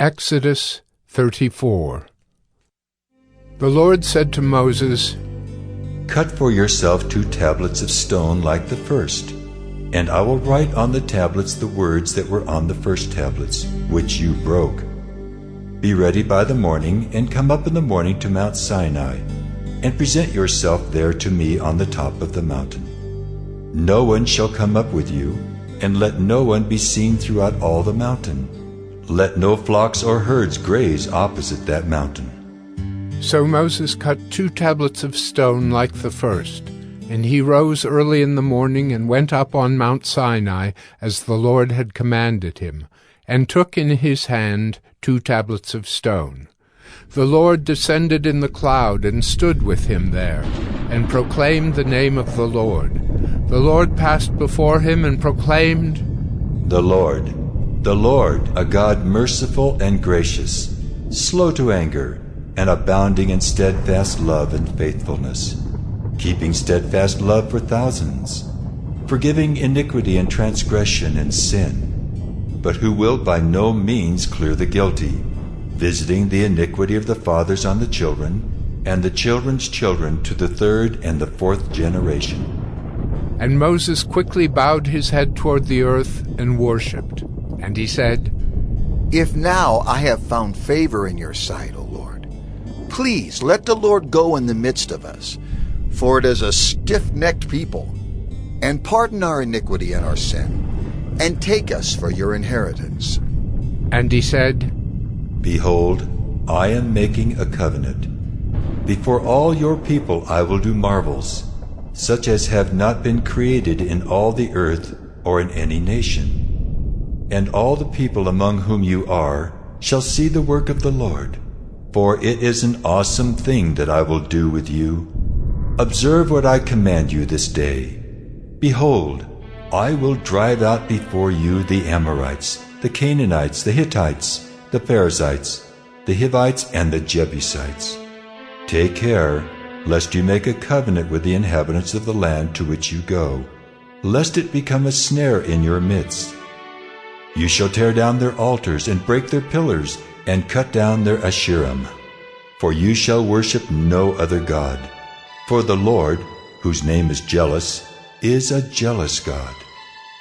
Exodus 34. The Lord said to Moses, "Cut for yourself 2 tablets of stone like the first, and I will write on the tablets the words that were on the first tablets, which you broke. Be ready by the morning, and come up in the morning to Mount Sinai, and present yourself there to me on the top of the mountain. No one shall come up with you, and let no one be seen throughout all the mountain. Let no flocks or herds graze opposite that mountain." So Moses cut 2 tablets of stone like the first, and he rose early in the morning and went up on Mount Sinai as the Lord had commanded him, and took in his hand 2 tablets of stone. The Lord descended in the cloud and stood with him there, and proclaimed the name of the Lord. The Lord passed before him and proclaimed, The Lord, a God merciful and gracious, slow to anger, and abounding in steadfast love and faithfulness, keeping steadfast love for thousands, forgiving iniquity and transgression and sin, but who will by no means clear the guilty, visiting the iniquity of the fathers on the children, and the children's children to the 3rd and the 4th generation. And Moses quickly bowed his head toward the earth and worshipped. And he said, "If now I have found favor in your sight, O Lord, please let the Lord go in the midst of us, for it is a stiff-necked people, and pardon our iniquity and our sin, and take us for your inheritance." And he said, "Behold, I am making a covenant. Before all your people I will do marvels, such as have not been created in all the earth or in any nation. And all the people among whom you are shall see the work of the Lord, for it is an awesome thing that I will do with you. Observe what I command you this day. Behold, I will drive out before you the Amorites, the Canaanites, the Hittites, the Perizzites, the Hivites, and the Jebusites. Take care, lest you make a covenant with the inhabitants of the land to which you go, lest it become a snare in your midst. You shall tear down their altars and break their pillars and cut down their Asherim. For you shall worship no other God. For the Lord, whose name is jealous, is a jealous God.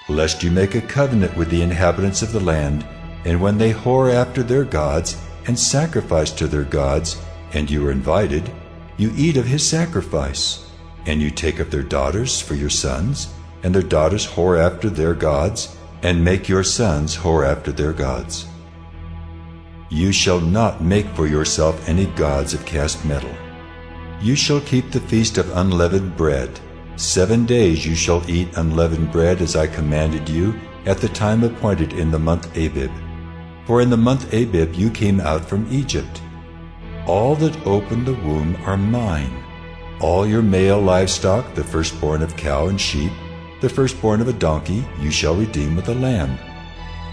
Lest you make a covenant with the inhabitants of the land, and when they whore after their gods and sacrifice to their gods, and you are invited, you eat of his sacrifice, and you take of their daughters for your sons, and their daughters whore after their gods, and make your sons whore after their gods. You shall not make for yourself any gods of cast metal. You shall keep the feast of unleavened bread. 7 days you shall eat unleavened bread as I commanded you at the time appointed in the month Abib. For in the month Abib you came out from Egypt. All that open the womb are mine. All your male livestock, the firstborn of cow and sheep, the firstborn of a donkey, you shall redeem with a lamb.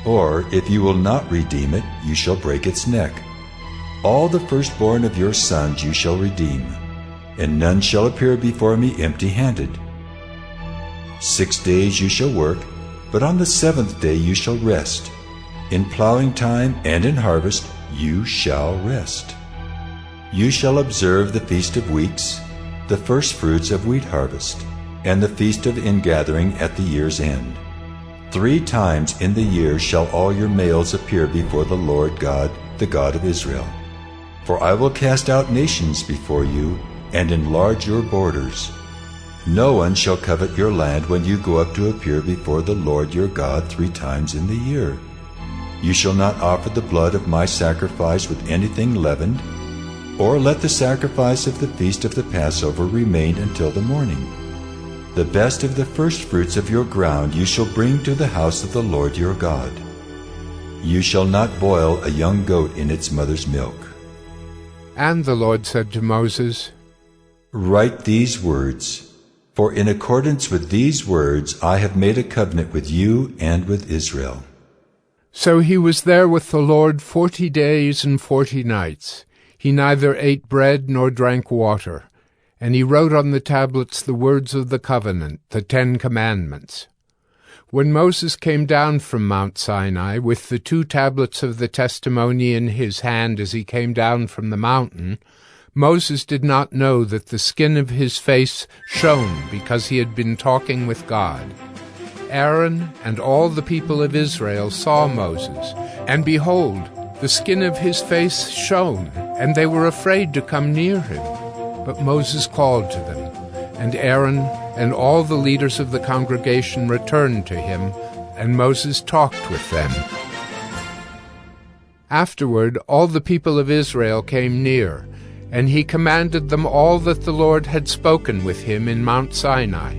Or if you will not redeem it, you shall break its neck. All the firstborn of your sons you shall redeem, and none shall appear before me empty-handed. 6 days you shall work, but on the 7th day you shall rest. In plowing time and in harvest you shall rest. You shall observe the Feast of Weeks, the firstfruits of wheat harvest, and the feast of ingathering at the year's end. 3 times in the year shall all your males appear before the Lord God, the God of Israel. For I will cast out nations before you, and enlarge your borders. No one shall covet your land when you go up to appear before the Lord your God 3 times in the year. You shall not offer the blood of my sacrifice with anything leavened, or let the sacrifice of the feast of the Passover remain until the morning. The best of the firstfruits of your ground you shall bring to the house of the Lord your God. You shall not boil a young goat in its mother's milk. And the Lord said to Moses, Write these words, for in accordance with these words I have made a covenant with you and with Israel. So he was there with the Lord 40 days and 40 nights. He neither ate bread nor drank water. And he wrote on the tablets the words of the covenant, the 10 Commandments. When Moses came down from Mount Sinai with the 2 tablets of the testimony in his hand as he came down from the mountain, Moses did not know that the skin of his face shone because he had been talking with God. Aaron and all the people of Israel saw Moses, and behold, the skin of his face shone, and they were afraid to come near him. But Moses called to them, and Aaron and all the leaders of the congregation returned to him, and Moses talked with them. Afterward all the people of Israel came near, and he commanded them all that the Lord had spoken with him in Mount Sinai.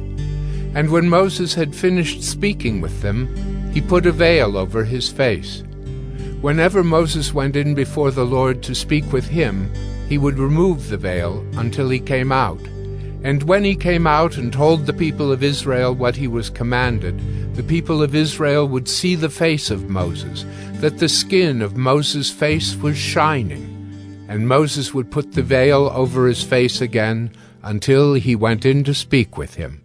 And when Moses had finished speaking with them, he put a veil over his face. Whenever Moses went in before the Lord to speak with him, he would remove the veil until he came out. And when he came out and told the people of Israel what he was commanded, the people of Israel would see the face of Moses, that the skin of Moses' face was shining. And Moses would put the veil over his face again until he went in to speak with him.